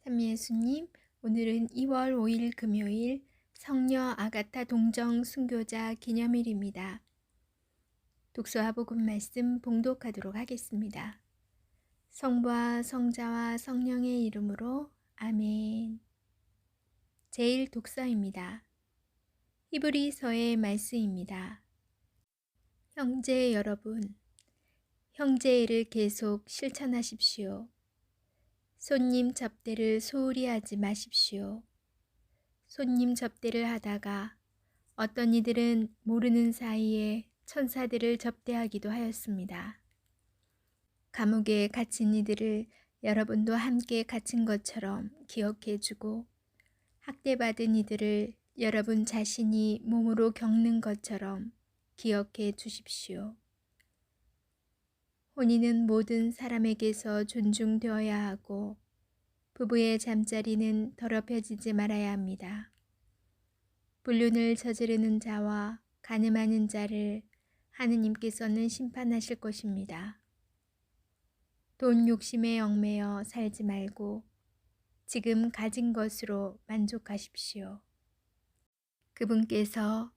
참미예수님, 오늘은 2월 5일 금요일 성녀 아가타 동정 순교자 기념일입니다. 독서와 복음 말씀 봉독하도록 하겠습니다. 성부와 성자와 성령의 이름으로 아멘. 제1 독서입니다. 히브리서의 말씀입니다. 형제 여러분, 형제애를 계속 실천하십시오. 손님 접대를 소홀히 하지 마십시오. 손님 접대를 하다가 어떤 이들은 모르는 사이에 천사들을 접대하기도 하였습니다. 감옥에 갇힌 이들을 여러분도 함께 갇힌 것처럼 기억해주고, 학대받은 이들을 여러분 자신이 몸으로 겪는 것처럼 기억해 주십시오. 혼인은 모든 사람에게서 존중되어야 하고, 부부의 잠자리는 더럽혀지지 말아야 합니다. 불륜을 저지르는 자와 간음하는 자를 하느님께서는 심판하실 것입니다. 돈 욕심에 얽매여 살지 말고 지금 가진 것으로 만족하십시오. 그분께서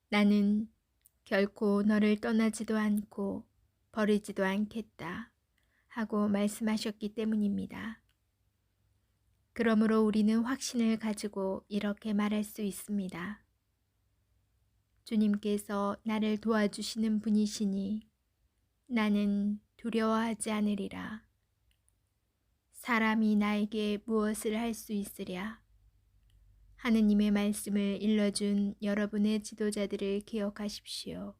나는 결코 너를 떠나지도 않고 버리지도 않겠다 하고 말씀하셨기 때문입니다. 그러므로 우리는 확신을 가지고 이렇게 말할 수 있습니다. 주님께서 나를 도와주시는 분이시니 나는 두려워하지 않으리라. 사람이 나에게 무엇을 할 수 있으랴. 하느님의 말씀을 일러준 여러분의 지도자들을 기억하십시오.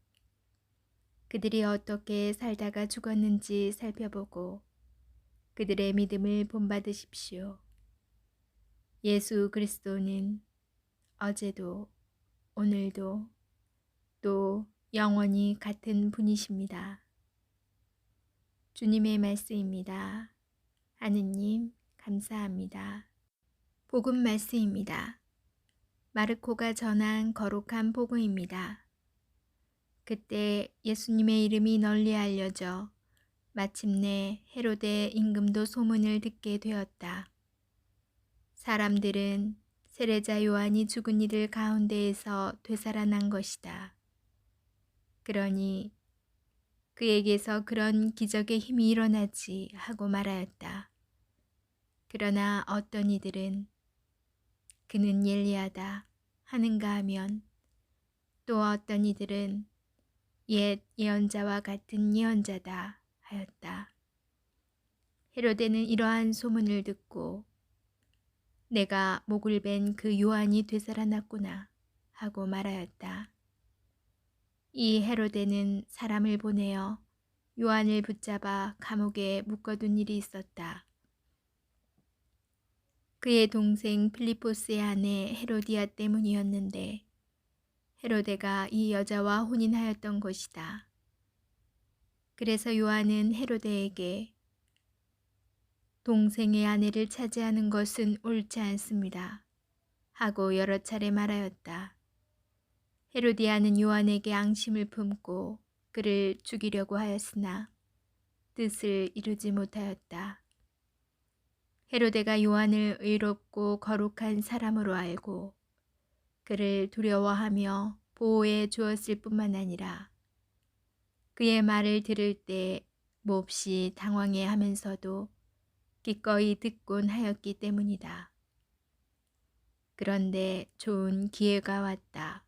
그들이 어떻게 살다가 죽었는지 살펴보고 그들의 믿음을 본받으십시오. 예수 그리스도는 어제도 오늘도 또 영원히 같은 분이십니다. 주님의 말씀입니다. 하느님 감사합니다. 복음 말씀입니다. 마르코가 전한 거룩한 복음입니다. 그때 예수님의 이름이 널리 알려져 마침내 헤로데 임금도 소문을 듣게 되었다. 사람들은 세례자 요한이 죽은 이들 가운데에서 되살아난 것이다. 그러니 그에게서 그런 기적의 힘이 일어나지 하고 말하였다. 그러나 어떤 이들은 그는 예리하다 하는가 하면 또 어떤 이들은 옛 예언자와 같은 예언자다 하였다. 헤로데는 이러한 소문을 듣고 내가 목을 벤 그 요한이 되살아났구나 하고 말하였다. 이 헤로데는 사람을 보내어 요한을 붙잡아 감옥에 묶어둔 일이 있었다. 그의 동생 필리포스의 아내 헤로디아 때문이었는데 헤로데가 이 여자와 혼인하였던 것이다. 그래서 요한은 헤로데에게 동생의 아내를 차지하는 것은 옳지 않습니다 하고 여러 차례 말하였다. 헤로디아는 요한에게 앙심을 품고 그를 죽이려고 하였으나 뜻을 이루지 못하였다. 헤로데가 요한을 의롭고 거룩한 사람으로 알고 그를 두려워하며 보호해 주었을 뿐만 아니라 그의 말을 들을 때 몹시 당황해 하면서도 기꺼이 듣곤 하였기 때문이다. 그런데 좋은 기회가 왔다.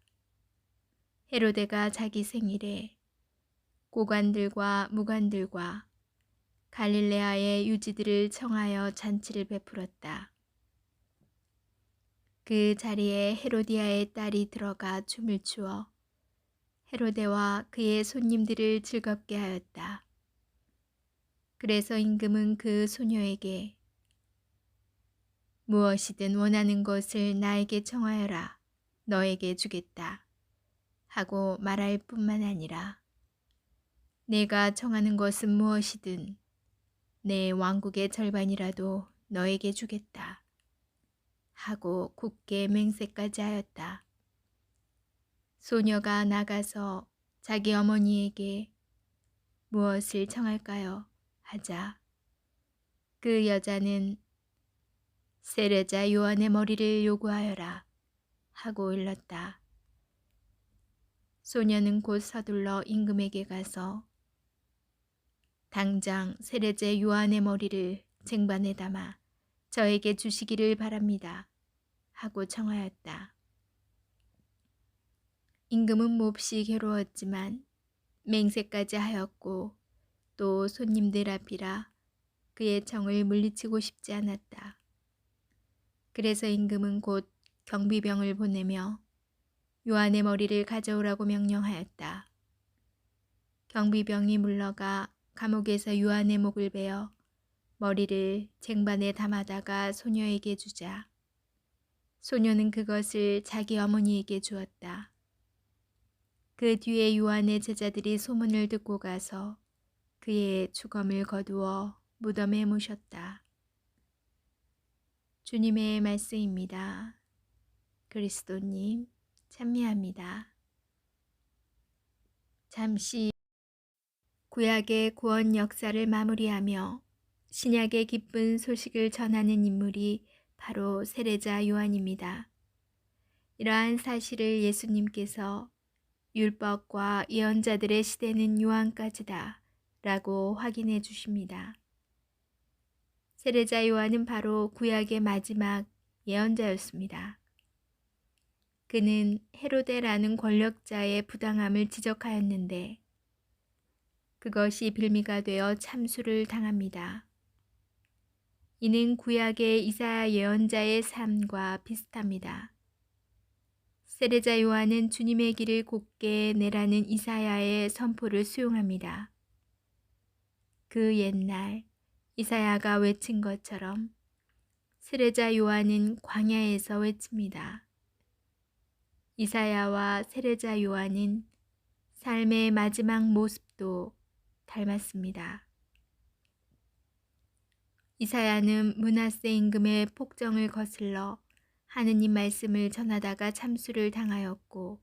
헤로데가 자기 생일에 고관들과 무관들과 갈릴레아의 유지들을 청하여 잔치를 베풀었다. 그 자리에 헤로디아의 딸이 들어가 춤을 추어 헤로데와 그의 손님들을 즐겁게 하였다. 그래서 임금은 그 소녀에게 무엇이든 원하는 것을 나에게 청하여라. 너에게 주겠다. 하고 말할 뿐만 아니라 내가 청하는 것은 무엇이든 내 왕국의 절반이라도 너에게 주겠다. 하고 굳게 맹세까지 하였다. 소녀가 나가서 자기 어머니에게 무엇을 청할까요? 하자 그 여자는 세례자 요한의 머리를 요구하여라 하고 일렀다. 소녀는 곧 서둘러 임금에게 가서 당장 세례자 요한의 머리를 쟁반에 담아 저에게 주시기를 바랍니다 하고 청하였다. 임금은 몹시 괴로웠지만 맹세까지 하였고 또 손님들 앞이라 그의 청을 물리치고 싶지 않았다. 그래서 임금은 곧 경비병을 보내며 요한의 머리를 가져오라고 명령하였다. 경비병이 물러가 감옥에서 요한의 목을 베어 머리를 쟁반에 담아다가 소녀에게 주자 소녀는 그것을 자기 어머니에게 주었다. 그 뒤에 요한의 제자들이 소문을 듣고 가서 그의 추검을 거두어 무덤에 모셨다. 주님의 말씀입니다. 그리스도님 찬미합니다. 잠시 구약의 구원 역사를 마무리하며 신약의 기쁜 소식을 전하는 인물이 바로 세례자 요한입니다. 이러한 사실을 예수님께서 율법과 예언자들의 시대는 요한까지다 라고 확인해 주십니다. 세례자 요한은 바로 구약의 마지막 예언자였습니다. 그는 헤로데라는 권력자의 부당함을 지적하였는데 그것이 빌미가 되어 참수를 당합니다. 이는 구약의 이사야 예언자의 삶과 비슷합니다. 세례자 요한은 주님의 길을 곧게 내라는 이사야의 선포를 수용합니다. 그 옛날 이사야가 외친 것처럼 세례자 요한은 광야에서 외칩니다. 이사야와 세례자 요한은 삶의 마지막 모습도 닮았습니다. 이사야는 므낫세 임금의 폭정을 거슬러 하느님 말씀을 전하다가 참수를 당하였고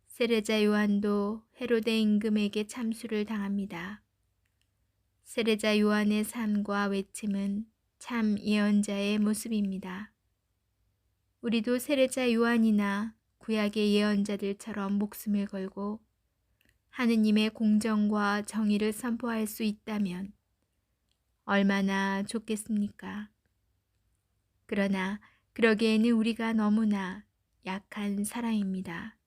세례자 요한도 헤로데 임금에게 참수를 당합니다. 세례자 요한의 삶과 외침은 참 예언자의 모습입니다. 우리도 세례자 요한이나 구약의 예언자들처럼 목숨을 걸고 하느님의 공정과 정의를 선포할 수 있다면 얼마나 좋겠습니까? 그러나 그러기에는 우리가 너무나 약한 사람입니다.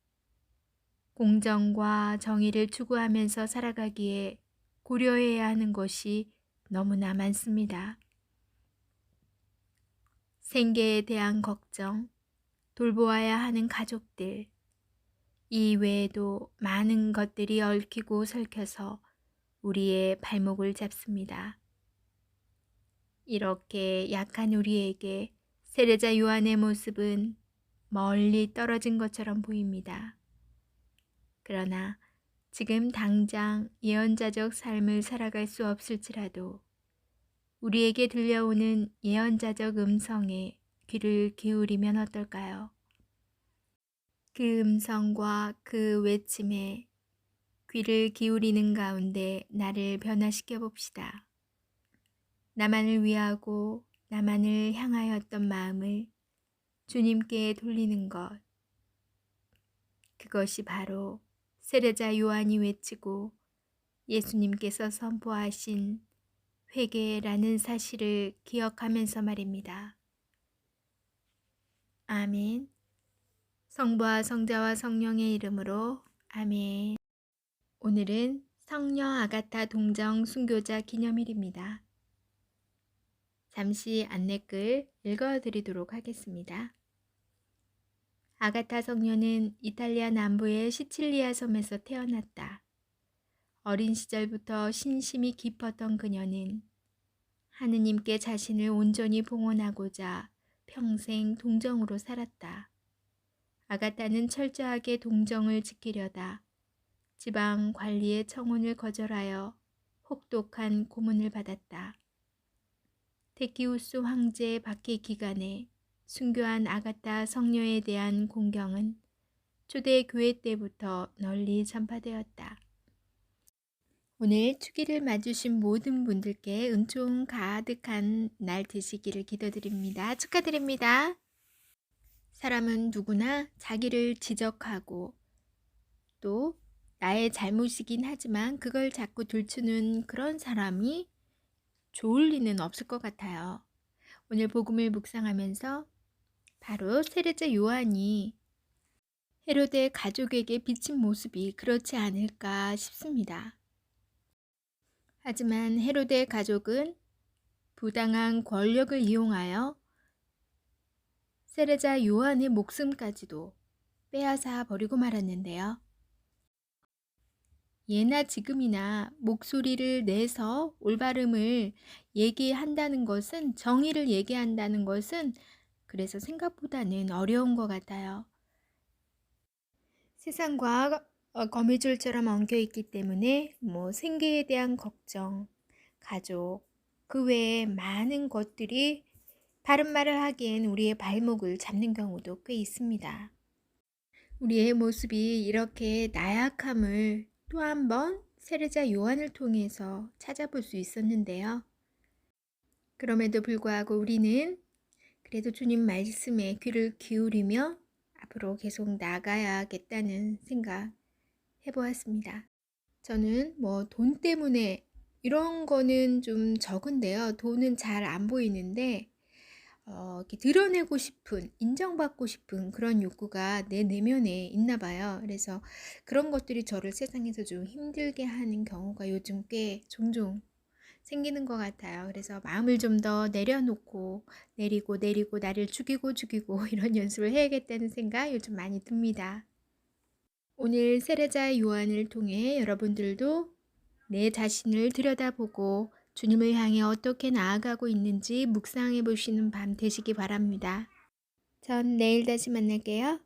공정과 정의를 추구하면서 살아가기에 고려해야 하는 것이 너무나 많습니다. 생계에 대한 걱정, 돌보아야 하는 가족들, 이 외에도 많은 것들이 얽히고 설켜서 우리의 발목을 잡습니다. 이렇게 약한 우리에게 세례자 요한의 모습은 멀리 떨어진 것처럼 보입니다. 그러나 지금 당장 예언자적 삶을 살아갈 수 없을지라도 우리에게 들려오는 예언자적 음성에 귀를 기울이면 어떨까요? 그 음성과 그 외침에 귀를 기울이는 가운데 나를 변화시켜 봅시다. 나만을 위하고 나만을 향하였던 마음을 주님께 돌리는 것. 그것이 바로 세례자 요한이 외치고 예수님께서 선포하신 회개라는 사실을 기억하면서 말입니다. 아멘. 성부와 성자와 성령의 이름으로 아멘. 오늘은 성녀 아가타 동정 순교자 기념일입니다. 잠시 안내글 읽어드리도록 하겠습니다. 아가타 성녀는 이탈리아 남부의 시칠리아 섬에서 태어났다. 어린 시절부터 신심이 깊었던 그녀는 하느님께 자신을 온전히 봉헌하고자 평생 동정으로 살았다. 아가타는 철저하게 동정을 지키려다 지방 관리의 청혼을 거절하여 혹독한 고문을 받았다. 테키우스 황제의 박해 기간에 순교한 아가타 성녀에 대한 공경은 초대 교회 때부터 널리 전파되었다. 오늘 주기를 맞으신 모든 분들께 은총 가득한 날 되시기를 기도드립니다. 축하드립니다. 사람은 누구나 자기를 지적하고 또 나의 잘못이긴 하지만 그걸 자꾸 들추는 그런 사람이 좋을 리는 없을 것 같아요. 오늘 복음을 묵상하면서 바로 세례자 요한이 헤로데 가족에게 비친 모습이 그렇지 않을까 싶습니다. 하지만 헤로데 가족은 부당한 권력을 이용하여 세례자 요한의 목숨까지도 빼앗아 버리고 말았는데요. 예나 지금이나 목소리를 내서 올바름을 얘기한다는 것은, 정의를 얘기한다는 것은 그래서 생각보다는 어려운 것 같아요. 세상과 거미줄처럼 엉켜 있기 때문에 생계에 대한 걱정, 가족, 그 외에 많은 것들이 바른 말을 하기엔 우리의 발목을 잡는 경우도 꽤 있습니다. 우리의 모습이 이렇게 나약함을 또 한 번 세례자 요한을 통해서 찾아볼 수 있었는데요. 그럼에도 불구하고 우리는 그래도 주님 말씀에 귀를 기울이며 앞으로 계속 나가야겠다는 생각 해보았습니다. 저는 돈 때문에 이런 거는 좀 적은데요. 돈은 잘 안 보이는데 이렇게 드러내고 싶은, 인정받고 싶은 그런 욕구가 내 내면에 있나 봐요. 그래서 그런 것들이 저를 세상에서 좀 힘들게 하는 경우가 요즘 꽤 종종 생기는 것 같아요. 그래서 마음을 좀 더 내려놓고 내리고 나를 죽이고 이런 연습을 해야겠다는 생각 요즘 많이 듭니다. 오늘 세례자 요한을 통해 여러분들도 내 자신을 들여다보고 주님을 향해 어떻게 나아가고 있는지 묵상해 보시는 밤 되시기 바랍니다. 전 내일 다시 만날게요.